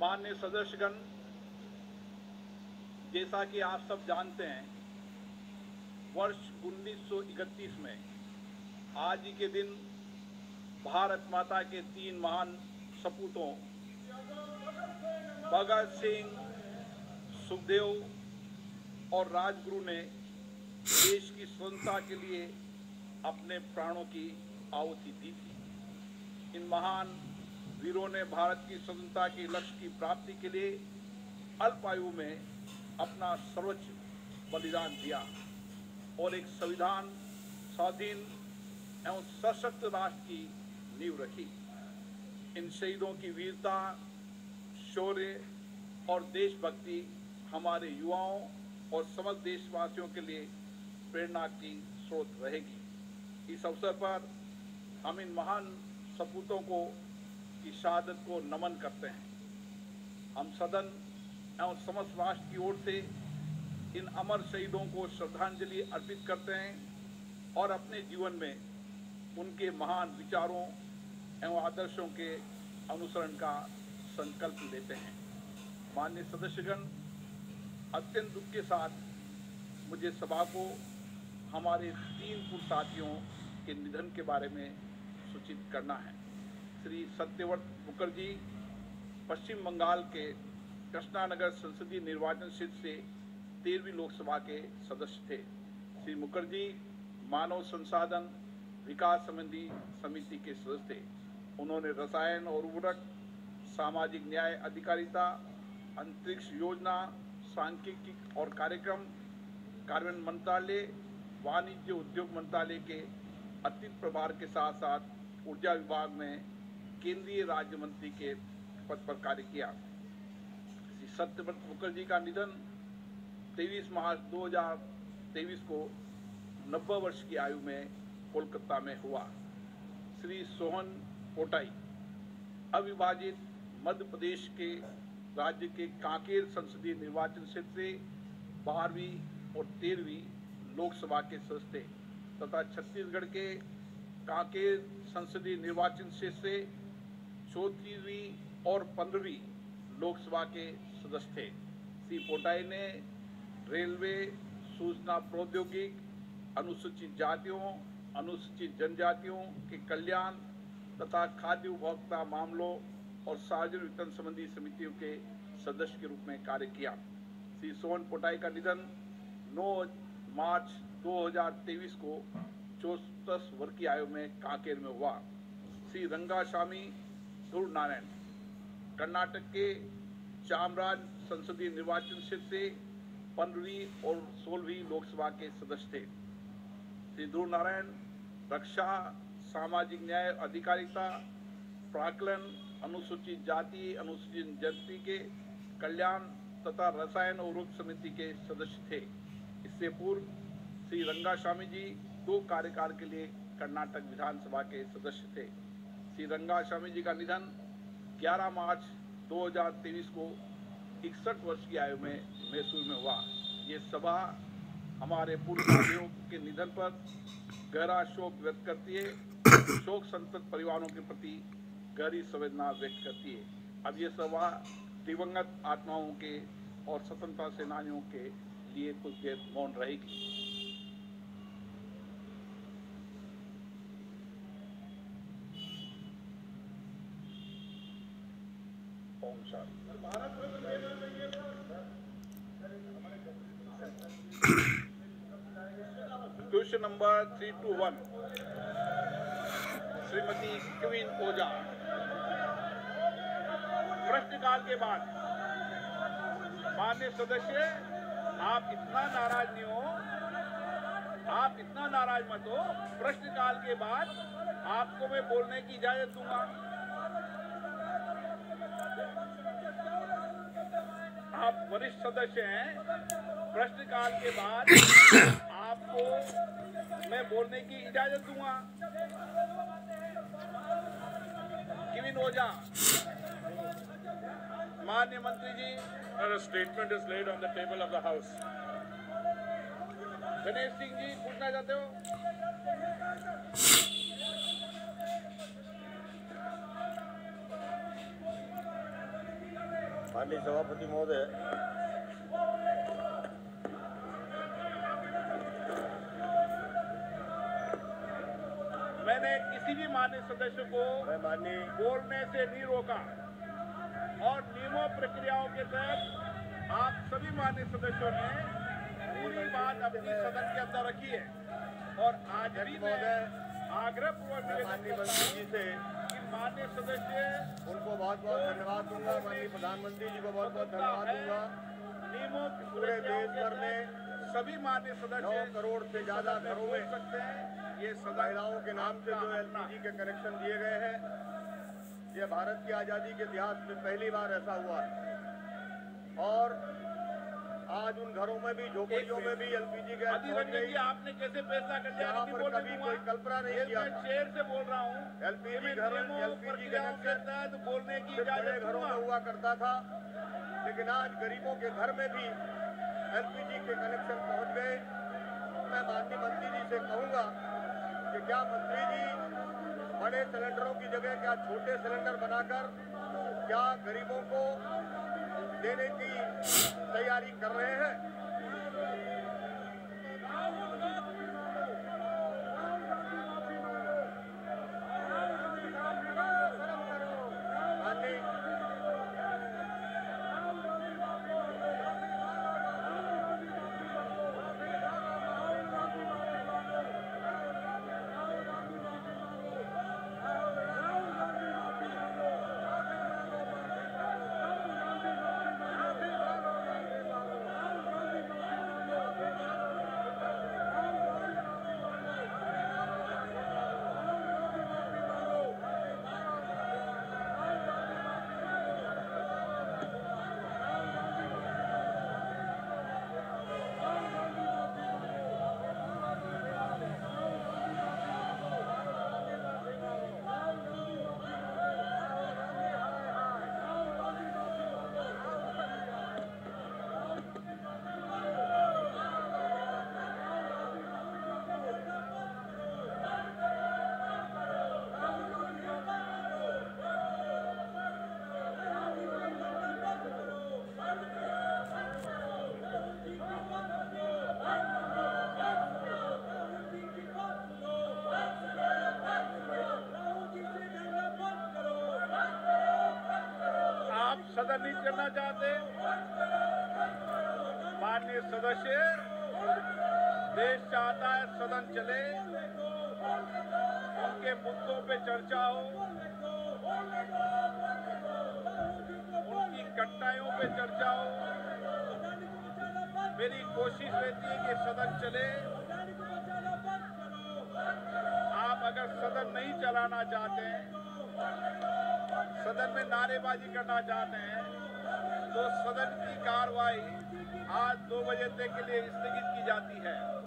माननीय सदस्यगण, जैसा कि आप सब जानते हैं, वर्ष 1931 में आज ही के दिन भारत माता के 3 महान सपूतों भगत सिंह, सुखदेव और राजगुरु ने देश की स्वतंत्रता के लिए अपने प्राणों की आहुति दी थी। इन महान वीरों ने भारत की स्वतंत्रता के लक्ष्य की प्राप्ति के लिए अल्प आयु में अपना सर्वोच्च बलिदान दिया और एक संविधान, स्वाधीन एवं सशक्त राष्ट्र की नींव रखी। इन शहीदों की वीरता, शौर्य और देशभक्ति हमारे युवाओं और समस्त देशवासियों के लिए प्रेरणा की स्रोत रहेगी। इस अवसर पर हम इन महान सपूतों की शहादत को नमन करते हैं। हम सदन एवं समस्त राष्ट्र की ओर से इन अमर शहीदों को श्रद्धांजलि अर्पित करते हैं और अपने जीवन में उनके महान विचारों एवं आदर्शों के अनुसरण का संकल्प लेते हैं। माननीय सदस्यगण, अत्यंत दुख के साथ मुझे सभा को हमारे 3 पूर्व साथियों के निधन के बारे में सूचित करना है। श्री सत्यव्रत मुखर्जी पश्चिम बंगाल के कृष्णानगर संसदीय निर्वाचन क्षेत्र से 13वीं लोकसभा के सदस्य थे। श्री मुखर्जी मानव संसाधन विकास संबंधी समिति के सदस्य थे। उन्होंने रसायन और उर्वरक, सामाजिक न्याय अधिकारिता, अंतरिक्ष योजना, सांख्यिकी और कार्यक्रम, कार्यान्वयन मंत्रालय, वाणिज्य उद्योग मंत्रालय के अतिरिक्त प्रभार के साथ साथ ऊर्जा विभाग में केंद्रीय राज्य मंत्री के पद पर कार्य किया। श्री सत्यव्रत मुखर्जी का निधन 23 मार्च 2023 को 90 वर्ष की आयु में कोलकाता में हुआ। श्री सोहन पोटाई अविभाजित मध्य प्रदेश के राज्य के कांकेर संसदीय निर्वाचन क्षेत्र से 12वीं और 13वीं लोकसभा के सदस्य थे तथा छत्तीसगढ़ के कांकेर संसदीय निर्वाचन क्षेत्र से 34वीं और 15वीं लोकसभा के सदस्य थे। श्री पोटाई ने रेलवे, सूचना प्रौद्योगिकी, अनुसूचित जातियों, अनुसूचित जनजातियों के कल्याण तथा खाद्य उपभोक्ता मामलों और सार्वजनिक वितरण संबंधी समितियों के सदस्य के रूप में कार्य किया। श्री सोहन पोटाई का निधन 9 मार्च 2023 को 64 वर्ष की आयु में कांकेर में हुआ। श्री रंगास्वामी ध्रुव नारायण कर्नाटक के चामराज संसदीय निर्वाचन क्षेत्र से 15वीं और 16वीं लोकसभा के सदस्य थे। श्री ध्रुव नारायण रक्षा, सामाजिक न्याय अधिकारिता, प्राक्कलन, अनुसूचित जाति, अनुसूचित जनजाति के कल्याण तथा रसायन और उर्वरक समिति के सदस्य थे। इससे पूर्व श्री रंगास्वामी जी 2 कार्यकाल के लिए कर्नाटक विधानसभा के सदस्य थे। श्री रंगास्वामी जी का निधन 11 मार्च 2023 को 61 वर्ष की आयु में मैसूर में हुआ। ये सभा हमारे पूर्व साथियों के निधन पर गहरा शोक व्यक्त करती है। शोक संतप्त परिवारों के प्रति गहरी संवेदना व्यक्त करती है। अब ये सभा दिवंगत आत्माओं के और स्वतंत्रता सेनानियों के लिए कुछ देर मौन रहेगी। Om Shanti. Question number 321 Shrimati queen ओझा। प्रश्नकाल के बाद माननीय सदस्य, आप इतना नाराज नहीं हो, आप इतना नाराज मत हो। प्रश्नकाल के बाद आपको मैं बोलने की इजाजत दूंगा। आप वरिष्ठ सदस्य हैं। प्रश्नकाल के बाद आपको मैं बोलने की इजाजत दूंगा। क्वीन ओझा। माननीय मंत्री जी, A statement is laid on the table of the House. Ganesh Singh ji, पूछना चाहते हो? माननीय सभापति महोदय, मैंने किसी भी माननीय सदस्य को बोलने से नहीं रोका और नियमों प्रक्रियाओं के तहत आप सभी माननीय सदस्यों ने पूरी बात अपनी सदन के अंदर रखी है। और आज भी मैं आग्रह पूर्वक माननीय मंत्री जी से माननीय सदस्य उनको बहुत बहुत धन्यवाद दूंगा, माननीय प्रधानमंत्री जी को बहुत बहुत धन्यवाद दूंगा। नियमों पूरे देश भर में सभी माननीय सदस्य 9 करोड़ से ज्यादा घरों में सकते हैं। ये महिलाओं के नाम से जो एलपीजी के कनेक्शन दिए गए हैं, ये भारत की आजादी के इतिहास में पहली बार ऐसा हुआ है। और आज उन घरों में भी, झोपड़ियों में भी एलपीजी गैस पहुंच गई। आपने कैसे फैसला कर लिया? यहाँ पर कभी कोई कल्पना नहीं किया। शेर से बोल रहा हूँ, एलपीजी घर, एलपीजी कनेक्शन बोलने की बड़े घरों में हुआ करता था, लेकिन आज गरीबों के घर में भी एलपीजी के कनेक्शन पहुंच गए। मैं माननीय मंत्री जी से कहूंगा कि क्या मंत्री जी बड़े सिलेंडरों की जगह क्या छोटे सिलेंडर बनाकर क्या गरीबों को देने की तैयारी कर रहे हैं? सदन नहीं चलना चाहते? माननीय सदस्य, देश चाहता है सदन चले, उनके मुद्दों पे चर्चा हो, उनकी कठिनाइयों पे चर्चा हो। मेरी कोशिश रहती है कि सदन चले। आप अगर सदन नहीं चलाना चाहते हैं, सदन में नारेबाजी करना चाहते हैं, तो सदन की कार्रवाई आज 2 बजे तक के लिए स्थगित की जाती है।